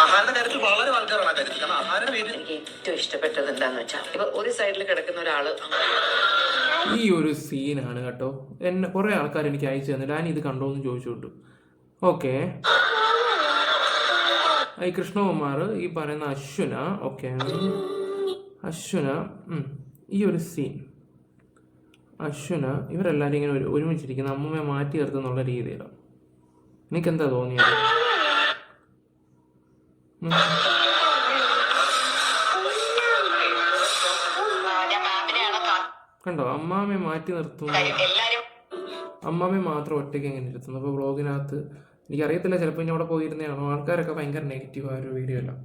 ആഹാരത്തിന്റെ കാര്യത്തിൽ വളരെ വൾഗറാണ് ആ കാര്യത്തിൽ. കാരണം ആഹാരം എനിക്ക് ഏറ്റവും ഇഷ്ടപ്പെട്ടത് എന്താന്ന് വെച്ചാൽ ഇപ്പൊ ഒരു സൈഡിൽ കിടക്കുന്ന ഒരാള് ഈ ഒരു സീനാണ് കേട്ടോ. എന്നെ കുറേ ആൾക്കാർ എനിക്ക് അയച്ചു തന്നില്ല, ഞാൻ ഇത് കണ്ടോ എന്ന് ചോദിച്ചു വിട്ടു. ഓക്കെ, ഈ കൃഷ്ണകുമാർ, ഈ പറയുന്ന അശ്വന, ഓക്കെ അശ്വന, ഈ ഒരു സീൻ അശ്വന, ഇവരെല്ലാവരും ഇങ്ങനെ ഒരുമിച്ചിരിക്കുന്ന അമ്മമ്മയെ മാറ്റി നിർത്തുന്നുള്ള രീതിയിലാണ്. എനിക്കെന്താ തോന്നിയത്? കണ്ടോ, അമ്മാമ്മയെ മാറ്റി നിർത്തുന്നു, അമ്മാമ്മയെ മാത്രം ഒറ്റയ്ക്ക് എങ്ങനെ ഇരുത്തുന്നു. അപ്പോൾ വ്ളോഗിനകത്ത് എനിക്കറിയത്തില്ല, ചിലപ്പോൾ ഇനി അവിടെ പോയിരുന്നതാണോ, ആൾക്കാരൊക്കെ ഭയങ്കര നെഗറ്റീവ് ആ ഒരു വീഡിയോ എല്ലാം.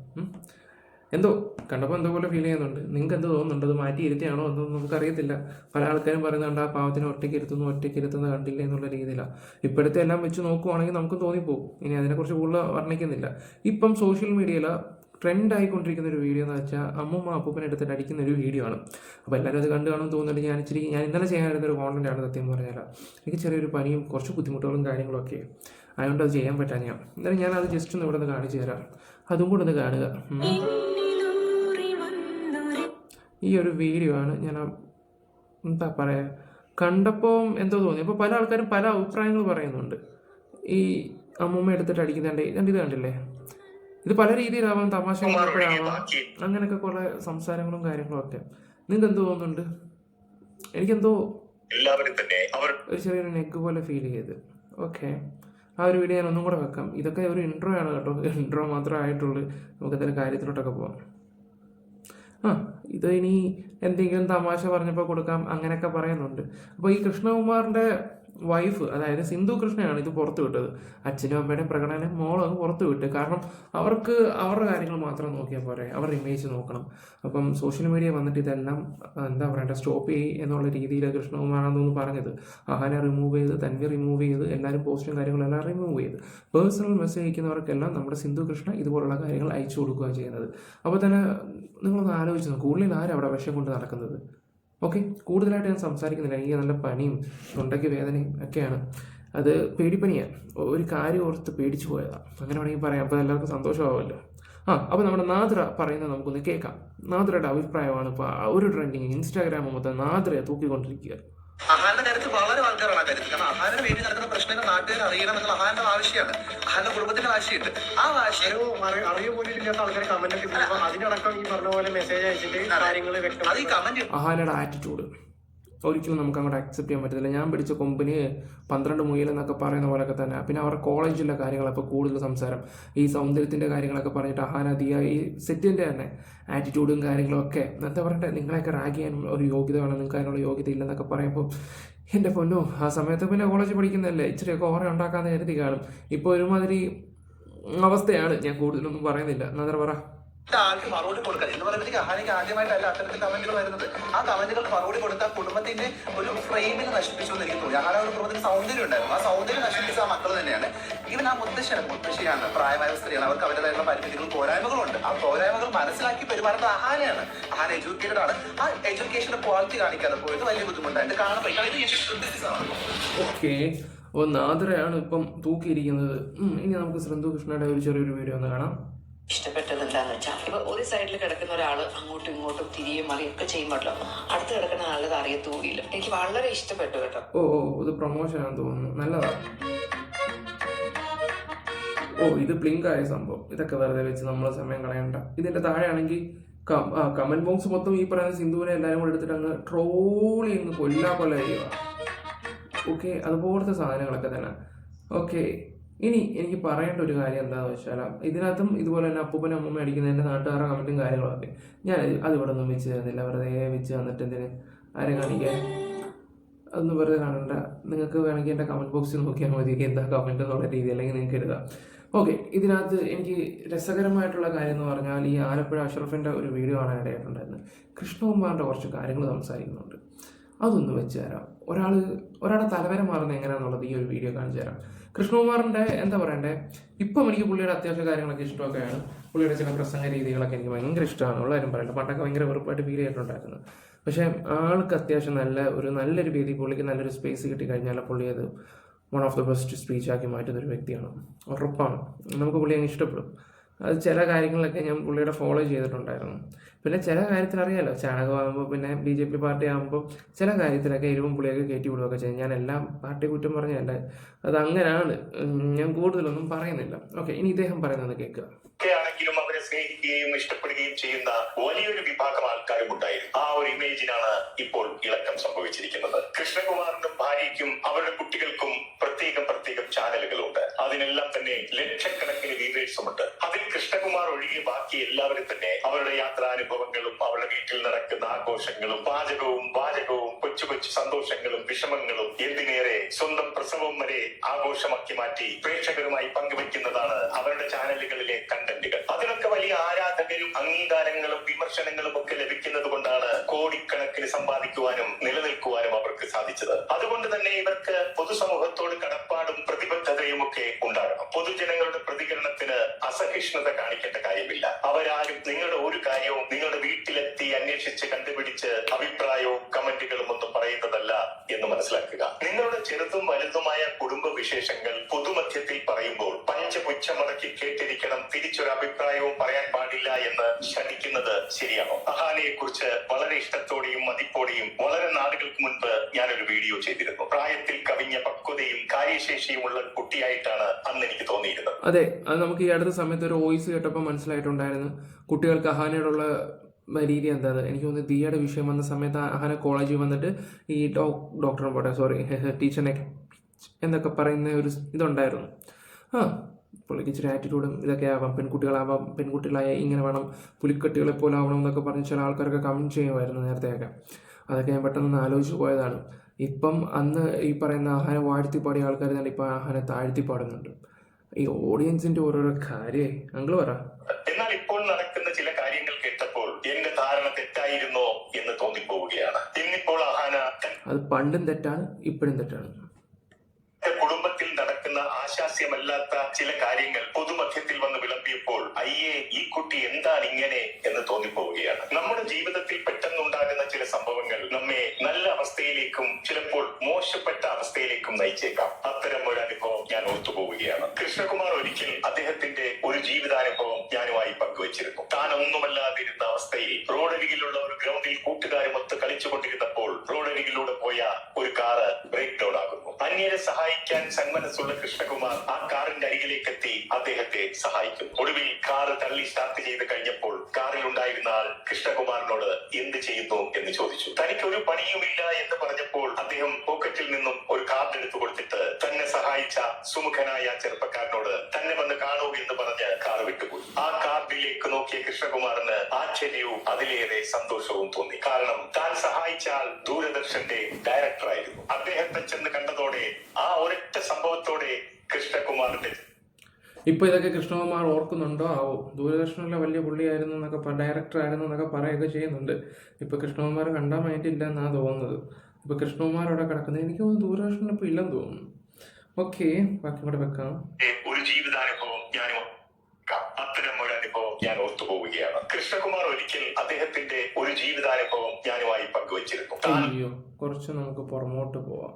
എന്തോ കണ്ടപ്പോൾ എന്തോ പോലെ ഫീൽ ചെയ്യുന്നുണ്ട്. നിങ്ങൾക്ക് എന്ത് തോന്നുന്നുണ്ട്? അത് മാറ്റി ഇരുത്തിയാണോ എന്നൊന്നും നമുക്കറിയത്തില്ല. പല ആൾക്കാരും പറയുന്നുണ്ട് ആ പാവത്തിനെ ഒറ്റയ്ക്ക് ഇരുത്തുന്നത് കണ്ടില്ല എന്നുള്ള രീതിയിലാണ്. ഇപ്പോഴത്തെ എല്ലാം വെച്ച് നോക്കുവാണെങ്കിൽ നമുക്ക് തോന്നിപ്പോകും. ഇനി അതിനെക്കുറിച്ച് കൂടുതൽ വർണ്ണിക്കുന്നില്ല. ഇപ്പം സോഷ്യൽ മീഡിയയിൽ ട്രെൻഡ് ആയിക്കൊണ്ടിരിക്കുന്ന ഒരു വീഡിയോ എന്ന് വെച്ചാൽ അമ്മൂമ്മ അപ്പൂപ്പനെ എടുത്തിട്ട് അടിക്കുന്ന ഒരു വീഡിയോ ആണ്. അപ്പോൾ എല്ലാവരും അത് കണ്ടു കാണുമെന്ന് തോന്നുന്നുണ്ട്. ഞാൻ ഇന്നലെ ചെയ്യാനിരുന്ന ഒരു കോണ്ടന്റ് ആണ് സത്യം പറഞ്ഞാൽ. എനിക്ക് ചെറിയൊരു പനിയും കുറച്ച് ബുദ്ധിമുട്ടുകളും കാര്യങ്ങളൊക്കെ അതുകൊണ്ട് അത് ചെയ്യാൻ പറ്റാൻ എന്നാലും ഞാൻ അത് ജസ്റ്റ് ഒന്ന് ഇവിടെ നിന്ന് കാണിച്ചു തരാം. അതും കൂടെ ഒന്ന് കാണുക. ഈ ഒരു വീഡിയോ ആണ് ഞാൻ എന്താ പറയുക, കണ്ടപ്പോൾ എന്തോ തോന്നി. അപ്പോൾ പല ആൾക്കാരും പല അഭിപ്രായങ്ങൾ പറയുന്നുണ്ട്. ഈ അമ്മൂമ്മ എടുത്തിട്ട് അടിക്കുന്നുണ്ട്, ഇത് കണ്ടില്ലേ? ഇത് പല രീതിയിലാവാം, തമാശകളാവാം, അങ്ങനെയൊക്കെ കുറേ സംസാരങ്ങളും കാര്യങ്ങളും ഒക്കെ. നിങ്ങൾക്ക് എന്ത് തോന്നുന്നുണ്ട്? എനിക്കെന്തോ ഒരു ചെറിയൊരു നെഗ് പോലെ ഫീൽ ചെയ്ത്. ഓക്കെ, ആ ഒരു വീഡിയോ ഞാൻ ഒന്നും കൂടെ വെക്കാം. ഇതൊക്കെ ഒരു ഇൻട്രോ ആണ് കേട്ടോ, ഇൻട്രോ മാത്രമേ ആയിട്ടുള്ളൂ. നമുക്ക് എന്തെങ്കിലും കാര്യത്തിലോട്ടൊക്കെ പോവാം. ഇത് ഇനി എന്തെങ്കിലും തമാശ പറഞ്ഞപ്പോൾ കൊടുക്കാം, അങ്ങനെയൊക്കെ പറയുന്നുണ്ട്. അപ്പോൾ ഈ കൃഷ്ണകുമാറിൻ്റെ വൈഫ്, അതായത് സിന്ധു കൃഷ്ണയാണ് ഇത് പുറത്തു വിട്ടത്. അച്ഛനും അമ്മയുടെയും പ്രകടനം മോളത് പുറത്തു വിട്ട്. കാരണം അവർക്ക് അവരുടെ കാര്യങ്ങൾ മാത്രം നോക്കിയാൽ പോരെ, അവരുടെ ഇമേജ് നോക്കണം. അപ്പം സോഷ്യൽ മീഡിയ വന്നിട്ട് ഇതെല്ലാം എന്താ പറയണ്ടേ, സ്റ്റോപ്പ് ചെയ്യും എന്നുള്ള രീതിയിൽ കൃഷ്ണകുമാറാണെന്ന് പറഞ്ഞത്. ആഹാന റിമൂവ് ചെയ്ത്, തൻവി റിമൂവ് ചെയ്ത്, എല്ലാവരും പോസ്റ്റും കാര്യങ്ങളെല്ലാം റിമൂവ് ചെയ്ത്, പേഴ്സണൽ മെസ്സേജ് അയക്കുന്നവർക്കെല്ലാം നമ്മുടെ സിന്ധു കൃഷ്ണ ഇതുപോലുള്ള കാര്യങ്ങൾ അയച്ചു കൊടുക്കുക ചെയ്യുന്നത്. അപ്പോൾ തന്നെ നിങ്ങളൊന്ന് ആലോചിച്ച് നോക്കും, ഉള്ളിൽ ആരവിടെ വിഷം കൊണ്ട് നടക്കുന്നത്? ഓക്കെ, കൂടുതലായിട്ട് ഞാൻ സംസാരിക്കുന്നില്ല. എനിക്ക് നല്ല പനിയും തൊണ്ടയ്ക്ക് വേദനയും ഒക്കെയാണ്. അത് പേടിപ്പനിയാണ്, ഒരു കാര്യം ഓർത്ത് പേടിച്ചു പോയതാണ്, അങ്ങനെ വേണമെങ്കിൽ പറയാം. അപ്പോൾ എല്ലാവർക്കും സന്തോഷമാവുമല്ലോ. അപ്പോൾ നമ്മുടെ നാദ്ര പറയുന്നത് നമുക്കൊന്ന് കേൾക്കാം. നാദ്രയുടെ അഭിപ്രായമാണ് ഇപ്പോൾ ഒരു ട്രെൻഡിങ് ഇൻസ്റ്റാഗ്രാം മൊത്തം നാദ്രയെ തൂക്കിക്കൊണ്ടിരിക്കുക. ആഹാരന്റെ കാര്യത്തിൽ വളരെ വൾഗറാണ് ആ കാര്യത്തിൽ. കാരണം ആഹാരത്തിന് വേണ്ടി നടക്കുന്ന പ്രശ്നങ്ങൾ നാട്ടുകാർ അറിയണം എന്നുള്ള ആഹാരന്റെ ആവശ്യമാണ്. ആഹാരന്റെ കുടുംബത്തിന്റെ വാശിയുണ്ട്. ആ വാശി അറിയുമ്പോലില്ലാത്ത ആൾക്കാർ കമന്റ് അതിനടക്കം ഈ പറഞ്ഞ പോലെ മെസ്സേജ് അയച്ചിട്ട് കാര്യങ്ങൾ വ്യക്തം. അത് ഈ കമന്റ് ആഹാരയുടെ ആറ്റിറ്റ്യൂഡ് ഒരിക്കലും നമുക്ക് അങ്ങോട്ട് അക്സെപ്റ്റ് ചെയ്യാൻ പറ്റത്തില്ല. ഞാൻ പിടിച്ച കൊമ്പിന് 12 മുയൽ എന്നൊക്കെ പറയുന്ന പോലെയൊക്കെ തന്നെ. പിന്നെ അവരുടെ കോളേജിലെ കാര്യങ്ങളൊക്കെ കൂടുതൽ സംസാരം, ഈ സൗന്ദര്യത്തിൻ്റെ കാര്യങ്ങളൊക്കെ പറഞ്ഞിട്ട് അഹാനദിയ ഈ സെറ്റിൻ്റെ തന്നെ ആറ്റിറ്റ്യൂഡും കാര്യങ്ങളൊക്കെ എന്താ പറയട്ടെ, നിങ്ങളെയൊക്കെ റാഗ് ചെയ്യാൻ ഒരു യോഗ്യത വേണം, നിങ്ങൾക്ക് അതിനുള്ള യോഗ്യത ഇല്ലെന്നൊക്കെ പറയുമ്പോൾ എൻ്റെ പൊന്നോ, ആ സമയത്ത് പിന്നെ കോളേജ് പഠിക്കുന്നതല്ലേ, ഇച്ചിരിയൊക്കെ ഓറെ ഉണ്ടാക്കാമെന്ന് കരുതി കാണും. ഇപ്പോൾ ഒരുമാതിരി അവസ്ഥയാണ്. ഞാൻ കൂടുതലൊന്നും പറയുന്നില്ല. എന്നാ പറ ആൾക്ക് മറുപടി കൊടുക്കുക എന്ന് പറയുമ്പോഴത്തേക്ക് അഹാനിക്ക് ആദ്യമായിട്ടല്ല അത്തരത്തിൽ കമന്റുകൾ വരുന്നത്. ആ കമന്റുകൾക്ക് മറുപടി കൊടുത്ത കുടുംബത്തിന്റെ ഒരു ഫ്രെയിമിൽ നശിപ്പിച്ചു എന്ന് എനിക്ക് തോന്നി. അഹാന ഒരു കുടുംബത്തിന് സൗന്ദര്യം ഉണ്ടായിരുന്നു, ആ സൗന്ദര്യം നശിപ്പിച്ച ആ മക്കൾ തന്നെയാണ്. ഇവൻ ആ മുത്തശ്ശിയാണ്, പ്രായമായ സ്ത്രീയാണ്, അവർക്ക് അവരുടേതായിട്ടുള്ള പരിമിതികളും പോരായ്മകളും ഉണ്ട്. ആ പോരായ്മകൾ മനസ്സിലാക്കി പെരുമാറുന്നത് അഹാനയാണ്. അഹാന എഡ്യൂക്കേറ്റഡ് ആണ്. ആ എഡ്യൂക്കേഷന്റെ ക്വാളിറ്റി കാണിക്കാതെ പോയത് വലിയ ബുദ്ധിമുട്ടായിട്ട് കാണുമ്പോൾ ഓക്കെ. അപ്പോൾ നാദ്രയാണ് ഇപ്പം തൂക്കിയിരിക്കുന്നത്. ഇനി നമുക്ക് സിന്ധു കൃഷ്ണയുടെ ഒരു ചെറിയൊരു വീഡിയോ ഒന്ന് കാണാം. ഇഷ്ടപ്പെട്ടത് എന്താന്ന് വെച്ചാൽ ഇപ്പൊ ഒരു സൈഡിൽ കിടക്കുന്ന ഒരാള് അങ്ങോട്ടും ഇങ്ങോട്ടും തിരികെ മറിയൊക്കെ ചെയ്യുമ്പോഴല്ലോ അടുത്ത് കിടക്കുന്ന ആളത് അറിയത്തൂടിയില്ല. എനിക്ക് വളരെ ഇഷ്ടപ്പെട്ടു കേട്ടോ. ഇത് പ്രൊമോഷൻ ആണെന്ന് തോന്നുന്നു, നല്ലതാണ്. ഇത് ബ്ലിങ്ക് ആയ സംഭവം. ഇതൊക്കെ വെറുതെ വെച്ച് നമ്മൾ സമയം കളയണ്ട. ഇതിന്റെ താഴെയാണെങ്കിൽ കമന്റ് ബോക്സ് മൊത്തം ഈ പറയുന്ന സിന്ധുവിനെ എല്ലാവരും കൂടെ എടുത്തിട്ട് അങ്ങ് ട്രോളി അങ്ങ് കൊല്ല ചെയ്യുക. ഓക്കെ, അതുപോലത്തെ സാധനങ്ങളൊക്കെ തന്നെ. ഓക്കെ, ഇനി എനിക്ക് പറയേണ്ട ഒരു കാര്യം എന്താണെന്ന് വെച്ചാൽ, ഇതിനകത്തും ഇതുപോലെ തന്നെ അപ്പൂപ്പനും അമ്മൂമ്മ അടിക്കുന്നതിൻ്റെ നാട്ടുകാരുടെ കമൻറ്റും കാര്യങ്ങളൊക്കെ ഞാൻ അതിവിടെ ഒന്നും വെച്ച് തരുന്നില്ല. വെറുതെ വെച്ച് തന്നിട്ട് എന്തിന് ആരെ കാണിക്കാൻ? അതൊന്നും വെറുതെ കാണണ്ട. നിങ്ങൾക്ക് വേണമെങ്കിൽ എൻ്റെ കമൻറ്റ് ബോക്സിൽ നോക്കിയാൽ മതി എന്താ കമൻറ്റ് എന്നുള്ള രീതി, അല്ലെങ്കിൽ നിങ്ങൾക്ക് എഴുതാം. ഓക്കെ, ഇതിനകത്ത് എനിക്ക് രസകരമായിട്ടുള്ള കാര്യം എന്ന് പറഞ്ഞാൽ ഈ ആലപ്പുഴ അഷ്റഫിൻ്റെ ഒരു വീഡിയോ കാണാൻ ഇടയായിട്ടുണ്ടായിരുന്നു. കൃഷ്ണകുമാറിൻ്റെ കുറച്ച് കാര്യങ്ങൾ സംസാരിക്കുന്നുണ്ട്. അതൊന്ന് വെച്ച് തരാം. ഒരാളുടെ തലവര മാറുന്നത് എങ്ങനെയാണെന്നുള്ളത് ഈ ഒരു വീഡിയോ കാണിച്ചു തരാം. കൃഷ്ണകുമാറിൻ്റെ എന്താ പറയണ്ടേ, ഇപ്പം എനിക്ക് പുള്ളിയുടെ അത്യാവശ്യ കാര്യങ്ങളൊക്കെ ഇഷ്ടമൊക്കെയാണ്. പുള്ളിയുടെ ചില പ്രസംഗ രീതികളൊക്കെ എനിക്ക് ഭയങ്കര ഇഷ്ടമാണ്. ഉള്ള കാര്യം പറയണ്ട, പണ്ടൊക്കെ ഭയങ്കര വെറുപ്പായിട്ട് ഫീൽ ചെയ്തിട്ടുണ്ടായിരുന്നു. പക്ഷേ ആൾക്ക് അത്യാവശ്യം നല്ലൊരു വേദി, പുള്ളിക്ക് നല്ലൊരു സ്പേസ് കിട്ടിക്കഴിഞ്ഞാൽ പുള്ളി അത് one of the best speech ആക്കി മാറ്റുന്നൊരു വ്യക്തിയാണ്, ഉറപ്പാണ്. നമുക്ക് പുള്ളി അങ്ങ് ഇഷ്ടപ്പെടും. അത് ചില കാര്യങ്ങളിലൊക്കെ ഞാൻ പുള്ളിയുടെ ഫോളോ ചെയ്തിട്ടുണ്ടായിരുന്നു. പിന്നെ ചില കാര്യത്തിൽ അറിയാലോ, ചാണകമാകുമ്പോൾ പിന്നെ BJP പാർട്ടി ആകുമ്പോൾ ചില കാര്യത്തിലൊക്കെ എരിവും പുളിയൊക്കെ കയറ്റി വിടുകയൊക്കെ ചെയ്യും. ഞാൻ എല്ലാം പാർട്ടി കുറ്റം പറഞ്ഞല്ല, അത് അങ്ങനെയാണ്. ഞാൻ കൂടുതലൊന്നും പറയുന്നില്ല. ഓക്കെ, ഇനി ഇദ്ദേഹം പറയുന്നത് കേൾക്കുക. ആണെങ്കിലും അവരെ സ്നേഹിക്കുകയും ഇഷ്ടപ്പെടുകയും ചെയ്യുന്ന വലിയൊരു വിഭാഗം ആൾക്കാരും ഉണ്ടായിരുന്നു. ആ ഒരു ഇമേജിനാണ് ഇപ്പോൾ ഇളക്കം സംഭവിച്ചിരിക്കുന്നത്. കൃഷ്ണകുമാറിനും ഭാര്യയ്ക്കും അവരുടെ കുട്ടികൾക്കും പ്രത്യേകം ചാനലുകളുണ്ട്. അതിനെല്ലാം തന്നെ ലക്ഷക്കണക്കിന് വ്യൂവേഴ്സും ഉണ്ട്. അതിൽ കൃഷ്ണകുമാർ ഒഴികെ ബാക്കി എല്ലാവരും തന്നെ അവരുടെ യാത്രാനുഭവങ്ങളും അവരുടെ വീട്ടിൽ നടക്കുന്ന ആഘോഷങ്ങളും പാചകവും വാചകവും കൊച്ചു സന്തോഷങ്ങളും വിഷമങ്ങളും എന്തിനേറെ സ്വന്തം പ്രസവം വരെ ആഘോഷമാക്കി മാറ്റി പ്രേക്ഷകരുമായി പങ്കുവെക്കുന്നതാണ് അവരുടെ ചാനലുകളിലെ കണ്ടന്റുകൾ. അതിനൊക്കെ വലിയ ആരാധകരും അംഗീകാരങ്ങളും വിമർശനങ്ങളും ഒക്കെ ലഭിക്കുന്നത് കൊണ്ടാണ് കോടിക്കണക്കിന് സമ്പാദിക്കുവാനും നിലനിൽക്കുവാനും അവർക്ക് സാധിച്ചത്. അതുകൊണ്ട് തന്നെ ഇവർക്ക് പൊതുസമൂഹത്തോട് കടപ്പാടും പ്രതിബദ്ധതയും ഒക്കെ ഉണ്ടാകണം. പൊതുജനങ്ങളുടെ പ്രതികരണത്തിന് അസഹിഷ്ണുത കാണിക്കേണ്ട കാര്യമില്ല. അവരാരും നിങ്ങളുടെ ഒരു കാര്യവും നിങ്ങളുടെ വീട്ടിലെത്തി അന്വേഷിച്ച് കണ്ടുപിടിച്ച് അഭിപ്രായവും കമന്റുകളും ഒന്നും പറയുന്നതല്ല എന്ന് മനസ്സിലാക്കുക. നിങ്ങളുടെ ചെറുതും വലുതുമായ കുടുംബ വിശേഷങ്ങൾ പൊതുമധ്യത്തിൽ പറയുമ്പോൾ പഞ്ചപുച്ഛമടക്കി കേട്ടിരിക്കണം, തിരിച്ചൊരു അഭിപ്രായവും പറയാൻ പാടില്ല എന്ന് ശഠിക്കുന്നത് ശരിയാണോ? അഹാനയെ കുറിച്ച് വളരെ ഇഷ്ടത്തോടെയും മതിപ്പോടെയും വളരെ നാളുകൾക്ക് മുൻപ് ഞാനൊരു വീഡിയോ ചെയ്തിരുന്നു. പ്രായത്തിൽ കവിഞ്ഞ പക്വതയും കാര്യശേഷിയുമുള്ള കുട്ടിയായിട്ടാണ് അന്ന് എനിക്ക് തോന്നിയിരുന്നത്. അതെ, അത് നമുക്ക് ഈ അടുത്ത സമയത്ത് ഒരു വോയിസ് കേട്ടപ്പോൾ മനസ്സിലായിട്ടുണ്ടായിരുന്നു. കുട്ടികൾക്ക് അഹാനയോടുള്ള രീതി എന്താണ്. എനിക്ക് തോന്നുന്നു ദിയയുടെ വിഷയം വന്ന സമയത്ത് അഹാന കോളേജിൽ വന്നിട്ട് ഈ ഡോക്ടറിനെ പോട്ടെ ടീച്ചറിനെ എന്നൊക്കെ പറയുന്ന ഒരു ഇതുണ്ടായിരുന്നു. പുള്ളിക്ക് ഇച്ചിരി ആറ്റിറ്റ്യൂഡും ഇതൊക്കെ ആവാം, പെൺകുട്ടികളാവാം, പെൺകുട്ടികളായ ഇങ്ങനെ വേണം, പുലിക്കട്ടികളെ പോലെ ആവണം എന്നൊക്കെ പറഞ്ഞ് ചില ആൾക്കാരൊക്കെ കമൻറ്റ് ചെയ്യുമായിരുന്നു നേരത്തെയൊക്കെ. അതൊക്കെ ഞാൻ പെട്ടെന്ന് ആലോചിച്ച് പോയതാണ്. ഇപ്പം അന്ന് ഈ പറയുന്ന ആഹാനെ വാഴ്ത്തിപ്പാടിയ ആൾക്കാർ തന്നെ ഇപ്പം ആഹാനെ താഴ്ത്തിപ്പാടുന്നുണ്ട്. ഈ ഓഡിയൻസിന്റെ ഓരോരോ കാര്യേ അങ്കിള് പറ. എന്നാൽ ഇപ്പോൾ നടക്കുന്ന ചില കാര്യങ്ങൾ കേട്ടപ്പോൾ എന്റെ ധാരണ തെറ്റായിരുന്നോ എന്ന് തോന്നിപ്പോവുകയാണ്. ഇന്നിപ്പോൾ അഹാന അത് പണ്ടും തെറ്റാണ്, ഇപ്പോഴും തെറ്റാണ്. കുടുംബത്തിൽ നടക്കുന്ന ആശാസ്യമല്ലാത്ത ചില കാര്യങ്ങൾ പൊതുമധ്യത്തിൽ വന്ന് വിളമ്പിയപ്പോൾ അയ്യേ ഈ കുട്ടി എന്താണ് ഇങ്ങനെ എന്ന് തോന്നിപ്പോവുകയാണ്. നമ്മുടെ ജീവിതത്തിൽ പെട്ടെന്നുണ്ടാകുന്ന ചില സംഭവങ്ങൾ നമ്മെ നല്ല അവസ്ഥയിലേക്കും ചിലപ്പോൾ മോശപ്പെട്ട അവസ്ഥയിലേക്കും നയിച്ചേക്കാം. അത്തരം ഒരു അനുഭവം ഞാൻ ഓർത്തുപോവുകയാണ്. കൃഷ്ണകുമാർ ഒരിക്കൽ അദ്ദേഹത്തിന്റെ ഒരു ജീവിതാനുഭവം ഞാനുമായി പങ്കുവച്ചിരുന്നു. താൻ ഒന്നുമല്ലാതിരുന്ന അവസ്ഥയിൽ റോഡരികിലുള്ള ഒരു ഗ്രൗണ്ടിൽ കൂട്ടുകാരുമൊത്ത് കളിച്ചുകൊണ്ടിരുന്നപ്പോൾ റോഡരികിലൂടെ പോയ ഒരു കാറ് ബ്രേക്ക് ഡൗൺ ആകുന്നു. അന്യരെ സഹായിക്കാൻ സന്മനസ്സുള്ള കൃഷ്ണകുമാർ ആ കാറിന്റെ അരികിലേക്ക് എത്തി അദ്ദേഹത്തെ സഹായിക്കുന്നു. ഒടുവിൽ കാറ് തള്ളി സ്റ്റാർട്ട് ചെയ്ത് കഴിഞ്ഞപ്പോൾ കാറിൽ ഉണ്ടായിരുന്ന ആൾ കൃഷ്ണകുമാറിനോട് എന്ത് ചെയ്യുന്നു എന്ന് ചോദിച്ചു. തനിക്ക് ഒരു പണിയുമില്ല എന്ന് പറഞ്ഞപ്പോൾ അദ്ദേഹം പോക്കറ്റിൽ നിന്നും ഒരു കാർഡ് എടുത്തു കൊടുത്തിട്ട് തന്നെ സഹായിച്ച സുമുഖനായ ചെറുപ്പക്കാരനോട് തന്നെ വന്ന് കാണൂ എന്ന് പറഞ്ഞ് കാറ് വിട്ടുപോയി. ആ കാർഡിലേക്ക് നോക്കിയ കൃഷ്ണകുമാറിന് ആശ്ചര്യവും അതിലേറെ സന്തോഷവും തോന്നി. കാരണം താൻ സഹായിച്ച ആൾ ദൂരദർശന്റെ ഡയറക്ടറായിരുന്നു. അദ്ദേഹത്തെ ചെന്ന് കണ്ടതോടെ ആ ഒരൊറ്റ സംഭവത്തോടെ കൃഷ്ണകുമാറിന്റെ ഇപ്പൊ ഇതൊക്കെ കൃഷ്ണകുമാർ ഓർക്കുന്നുണ്ടോ ആവോ? ദൂരദർശനിലെ വലിയ പുള്ളിയായിരുന്നു എന്നൊക്കെ ഡയറക്ടർ ആയിരുന്നു എന്നൊക്കെ പറയുകയൊക്കെ ചെയ്യുന്നുണ്ട്. ഇപ്പൊ കൃഷ്ണകുമാർ കണ്ടാൽ മൈൻഡില്ല എന്നാ തോന്നുന്നത്. ഇപ്പൊ കൃഷ്ണകുമാർ അവിടെ കിടക്കുന്നത് എനിക്ക് തോന്നുന്നു ദൂരദർശനിൽ ഇപ്പൊ ഇല്ലെന്ന് തോന്നുന്നു. ഓക്കെ, ബാക്കി കൂടെ വെക്കാം. ഒരു ജീവിതാനുഭവം അത്തരം ഒരു അനുഭവം ഞാൻ ഓർത്തുപോവുകയാണ്. കൃഷ്ണകുമാർ ഒരിക്കൽ അദ്ദേഹത്തിന്റെ ഒരു ജീവിതാനുഭവം ഞാനുമായി പങ്കുവച്ചിരുന്നു. അയ്യോ, കുറച്ച് നമുക്ക് പുറമോട്ട് പോവാം.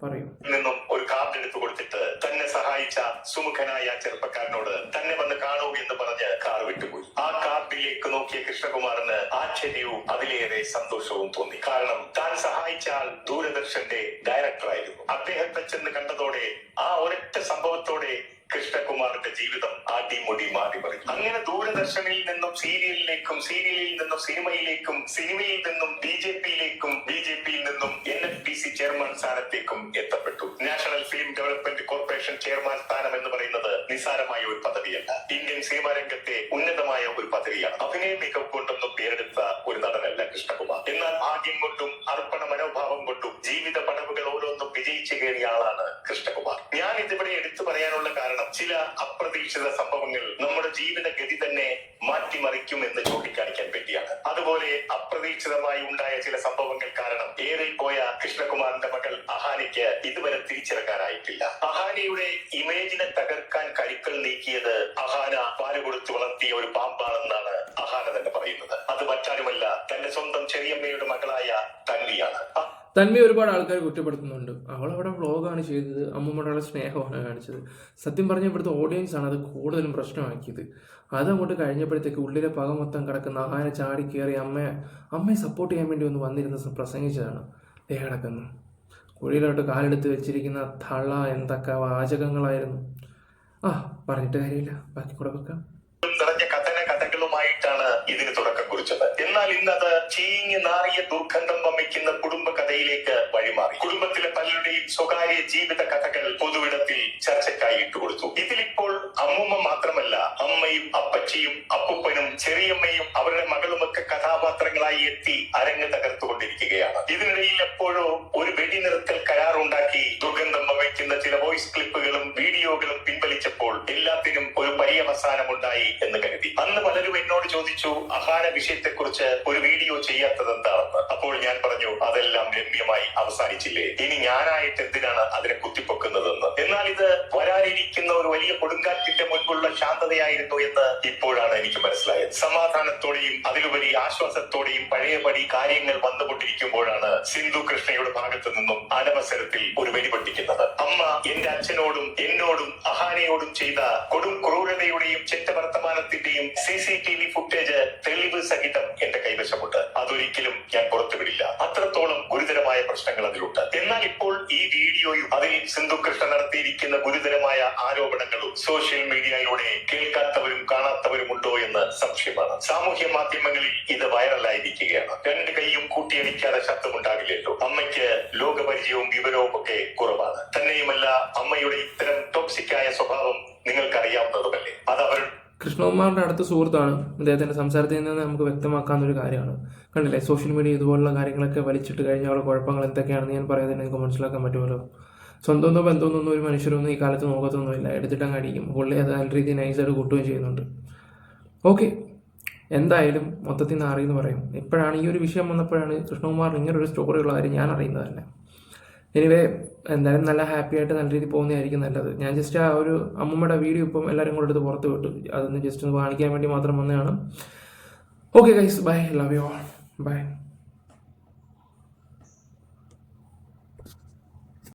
പറയൂ. നിന്നും ഒരു കാർഡ് എടുത്തു കൊടുത്തിട്ട് തന്നെ സഹായിച്ച സുമുഖനായ ചെറുപ്പക്കാരനോട് തന്നെ വന്ന് കാണൂ എന്ന് പറഞ്ഞ് കാർ വിട്ടുപോയി. ആ കാർഡിലേക്ക് നോക്കിയ കൃഷ്ണകുമാറിന് ആശ്ചര്യവും അതിലേറെ സന്തോഷവും തോന്നി. കാരണം താൻ സഹായിച്ച ആൾ ദൂരദർശന്റെ ഡയറക്ടറായിരുന്നു. അദ്ദേഹത്തെ ചെന്ന് കണ്ടതോടെ ആ ഒരൊറ്റ സംഭവത്തോടെ കൃഷ്ണകുമാറിന്റെ ജീവിതം അടിമുടി മാറി മറിഞ്ഞു. അങ്ങനെ ദൂരദർശനിൽ നിന്നും സീരിയലിലേക്കും, സീരിയലിൽ നിന്നും സിനിമയിലേക്കും, സിനിമയിൽ നിന്നും BJPയിലേക്കും, BJPയിൽ നിന്നും NFDC ചെയർമാൻ സ്ഥാനത്തേക്കും എത്തപ്പെട്ടു. National film development corporation chairman സ്ഥാനം എന്ന് പറയുന്നത് നിസ്സാരമായ ഒരു പദവിയല്ല. ഇന്ത്യൻ സിനിമാ രംഗത്തെ ഉന്നതമായ ഒരു പദവിയാണ്. അഭിനയ മികവ് കൊണ്ടൊന്നും പേരെടുത്ത ഒരു നടനല്ല കൃഷ്ണകുമാർ. എന്നാൽ ഭാഗ്യം കൊണ്ടും അർപ്പണ മനോഭാവം കൊണ്ടും ജീവിത പടവുകൾ ഓരോന്നും വിജയിച്ചു കയറിയ ആളാണ് കൃഷ്ണകുമാർ. ഞാൻ ഇതിവിടെ എടുത്തു പറയാനുള്ള കാരണം ചില അപ്രതീക്ഷിത സംഭവങ്ങൾ നമ്മുടെ ജീവിത ഗതി തന്നെ മാറ്റിമറിക്കും എന്ന് ചൂണ്ടിക്കാണിക്കാൻ വേണ്ടിയാണ്. അതുപോലെ അപ്രതീക്ഷിതമായി ഉണ്ടായ ചില സംഭവങ്ങൾ കാരണം ഏറിപ്പോയ കൃഷ്ണകുമാറിന്റെ മകൾ അഹാനയ്ക്ക് ഇതുവരെ തിരിച്ചിറങ്ങാനായിട്ടില്ല. അഹാനയുടെ ഇമേജിനെ തകർക്കാൻ കരുക്കൾ നീക്കിയത് അഹാന പാല് കൊടുത്ത് വളർത്തിയ ഒരു പാമ്പാണെന്നാണ് അഹാന തന്നെ പറയുന്നത്. അത് മറ്റാരുമല്ല, തന്റെ സ്വന്തം ചെറിയമ്മയുടെ മകളായ തൻവിയാണ്. തന്മയെ ഒരുപാട് ആൾക്കാർ കുറ്റപ്പെടുത്തുന്നുണ്ട്. അവളവിടെ വ്ളോഗാണ് ചെയ്തത്, അമ്മൂമ്മയുടെ സ്നേഹമാണ് കാണിച്ചത്. സത്യം പറഞ്ഞ ഇവിടുത്തെ ഓഡിയൻസ് ആണ് അത് കൂടുതലും പ്രശ്നമാക്കിയത്. അതങ്ങോട്ട് കഴിഞ്ഞപ്പോഴത്തേക്ക് ഉള്ളിലെ പക മൊത്തം കിടക്കുന്ന ആഹാരം ചാടി കയറി അമ്മയെ സപ്പോർട്ട് ചെയ്യാൻ വേണ്ടി ഒന്ന് വന്നിരുന്ന് പ്രസംഗിച്ചതാണ്. കിടക്കുന്നു കുഴിയിലോട്ട് കാലെടുത്ത് വെച്ചിരിക്കുന്ന തള്ള എന്തൊക്കെ വാചകങ്ങളായിരുന്നു. പറഞ്ഞിട്ട് കാര്യമില്ല, ബാക്കി കൂടെ വെക്കാം. നിറഞ്ഞ കഥകളുമായിട്ടാണ് ഇതിന് തുടക്കം കുറിച്ചത്. എന്നാൽ ഇന്നത് ചീഞ്ഞ് നാറിയ ദുർഗന്ധം വമിക്കുന്ന കുടുംബ കഥയിലേക്ക് വഴിമാറി. കുടുംബത്തിലെ പലരുടെയും സ്വകാര്യ ജീവിത കഥകൾ പൊതുവിടത്തിൽ ചർച്ചയ്ക്കായി ഇട്ടുകൊടുത്തു. ഇതിലിപ്പോൾ അമ്മൂമ്മ മാത്രമല്ല, അമ്മയും അപ്പച്ചിയും അപ്പൂപ്പനും ചെറിയമ്മയും അവരുടെ മകളുമൊക്കെ കഥാപാത്രങ്ങളായി എത്തി അരങ്ങ് തകർത്തുകൊണ്ടിരിക്കുകയാണ്. ഇതിനിടയിൽ എപ്പോഴോ ഒരു വെടിനിർത്തൽ കരാറുണ്ടാക്കി ദുർഗന്ധം വമിക്കുന്ന ചില വോയിസ് ക്ലിപ്പുകളും വീഡിയോകളും പിൻവലിച്ചപ്പോൾ എല്ലാത്തിനും ഒരു പര്യവസാനമുണ്ടായി എന്ന് കരുതി. അന്ന് പലരും എന്നോട് ചോദിച്ചു, അഹാന വിഷയത്തെക്കുറിച്ച് ഒരു വീഡിയോ ചെയ്യാത്തത് എന്താണെന്ന്. അപ്പോൾ ഞാൻ പറഞ്ഞു, അതെല്ലാം രമ്യമായി അവസാനിച്ചില്ലേ, ഇനി ഞാനായിട്ട് എന്തിനാണ് അതിനെ കുത്തിപ്പൊക്കുന്നതെന്ന്. എന്നാൽ ഇത് വരാനിരിക്കുന്ന ഒരു വലിയ കൊടുങ്കാറ്റിന്റെ മുൻപുള്ള ശാന്തതയായിരുന്നു എന്ന് ഇപ്പോഴാണ് എനിക്ക് മനസ്സിലായത്. സമാധാനത്തോടെയും അതിലുപരി ആശ്വാസത്തോടെയും പഴയപടി കാര്യങ്ങൾ വന്നുകൊണ്ടിരിക്കുമ്പോഴാണ് സിന്ധു കൃഷ്ണയുടെ ഭാഗത്തു നിന്നും അനവസരത്തിൽ ഒരു വെടിപൊട്ടിക്കുന്നത്. അമ്മ എന്റെ അച്ഛനോടും എന്നോടും അഹാനയോടും ചെയ്ത കൊടും ക്രൂരതയുടെയും ചെറ്റവർത്തമാനത്തിന്റെയും CCTV ഫുട്ടേജ് തെളിവ് സഹിതം എന്റെ കൈവശമുണ്ട്. അതൊരിക്കലും ഞാൻ പുറത്തുവിടില്ല. അത്രത്തോളം ഗുരുതരമായ പ്രശ്നങ്ങൾ അതിലുണ്ട്. എന്നാൽ ഇപ്പോൾ ഈ വീഡിയോയും അതിൽ സിന്ധു കൃഷ്ണ നടത്തിയിരിക്കുന്ന ഗുരുതരമായ ആരോപണങ്ങളും സോഷ്യൽ മീഡിയയിലൂടെ കേൾക്കാത്തവരും കാണാത്തവരും ഉണ്ടോ എന്ന് സംശയമാണ്. സാമൂഹ്യ മാധ്യമങ്ങളിൽ ഇത് വൈറലായിരിക്കുകയാണ്. രണ്ട് കൈയും കൂട്ടിയടിക്കാതെ ശബ്ദമുണ്ടാകില്ലല്ലോ. അമ്മയ്ക്ക് ലോകപരിചയവും വിവരവും ഒക്കെ കുറവാണ്. തന്നെയുമല്ല, അമ്മയുടെ ഇത്തരം ടോക്സിക്കായ സ്വഭാവം നിങ്ങൾക്കറിയാവുന്നതുമല്ലേ. അത് അവർ കൃഷ്ണകുമാറിൻ്റെ അടുത്ത സുഹൃത്താണ്. അദ്ദേഹത്തിൻ്റെ സംസാരത്തിൽ നിന്ന് നമുക്ക് വ്യക്തമാക്കാവുന്നൊരു കാര്യമാണ്. കണ്ടില്ലേ, സോഷ്യൽ മീഡിയ ഇതുപോലുള്ള കാര്യങ്ങളൊക്കെ വലിച്ചിട്ട് കഴിഞ്ഞാൽ അവരുടെ കുഴപ്പങ്ങൾ എന്തൊക്കെയാണെന്ന് ഞാൻ പറയാതെ നിങ്ങൾക്ക് മനസ്സിലാക്കാൻ പറ്റുമല്ലോ. സ്വന്തമൊന്നും ബന്ധമൊന്നും ഒരു മനുഷ്യരൊന്നും ഈ കാലത്ത് നോക്കത്തൊന്നുമില്ല. എടുത്തിട്ടങ്ങ് അടിക്കും. പുള്ളി അത് നല്ല രീതിയിൽ നൈസായിട്ട് കൂട്ടുകയും ചെയ്യുന്നുണ്ട്. ഓക്കെ, എന്തായാലും മൊത്തത്തിൽ നാറിയെന്ന് പറയും. ഇപ്പോഴാണ് ഈ ഒരു വിഷയം വന്നപ്പോഴാണ് കൃഷ്ണകുമാറിന് ഇങ്ങനൊരു സ്റ്റോറിയുള്ള കാര്യം ഞാൻ അറിയുന്നത് തന്നെ. എനിവേ, എന്തായാലും നല്ല ഹാപ്പി ആയിട്ട് നല്ല രീതിയിൽ പോകുന്നതായിരിക്കും നല്ലത്. ഞാൻ ജസ്റ്റ് ആ ഒരു അമ്മൂമ്മയുടെ വീഡിയോ ഇപ്പം എല്ലാവരും കൂടെ എടുത്ത് പുറത്ത് വിട്ടു. അതൊന്ന് ജസ്റ്റ് ഒന്ന് കാണിക്കാൻ വേണ്ടി മാത്രം വന്നതാണ്. Okay guys, bye, love you all, by.